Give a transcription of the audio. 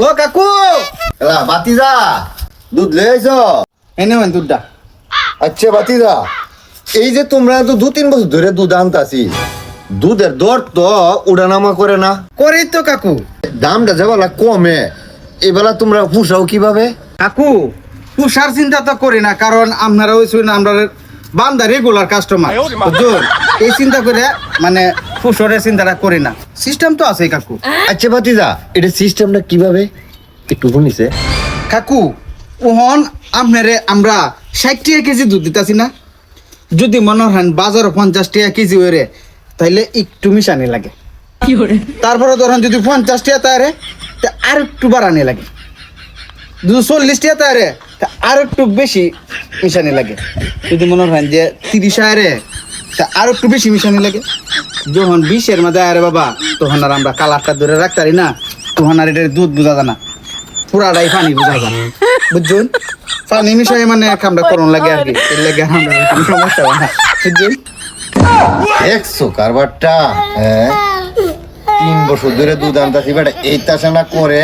ও কাকু এলা বাতিজা দুধ লয়ে আইছো? এনে মান দুধটা। আচ্ছা বাতিজা, এই যে তোমরা তো 2-3 বছর ধরে দুধ আনতাছি, দুধের দর তো উঠানামা করে না, করি তো কাকু। দামটা যেবেলা কমে এবেলা তোমরা পুষাও কিভাবে? কাকু তুষার চিন্তা তো করি না, কারণ আপনারা ওই শুনে আমরা বান্দা রেগুলার কাস্টমার, বুঝুন। এই চিন্তা করে মানে ফুসরের চিন্তাটা করি না, সিস্টেম তো আছে কাকু। আচ্ছা বাতিজা, এটা সিস্টেমটা কিভাবে একটু শুনিছে? কাকু ওহন আপনারে আমরা 60 টাকা কেজি দুধ দিতেছি না, যদি মনে হয় বাজারে 50 টাকা কেজি হয়ে তাইলে একটু মিশানি লাগে। তারপরে ধরেন যদি 50 টাকা তারে আর একটু বাড়ানি লাগে, যদি 40 টাকা তারে আর একটু বেশি মিশানি লাগে, যদি মনে হয় যে 30 আরে আর একটু বেশি মিশানি লাগে। যখন 20-এর মধ্যে আরে বাবা, তখন আর আমরা কালারটা ধরে রাখতারি না, তখন আর এটার দুধ বোঝা যায় না, পুরাটাই পানি বোঝা যায়, বুঝছেন? পানি মিশাই মানে কামটা করুন লাগে আর কি, এর লাগে আমরা কোনো সমস্যা হয় না, বুঝছেন? দেখছো কারবারটা? হ্যাঁ, 3 বছর ধরে দুধ আনতাছি বেটা, এই তাসা না করে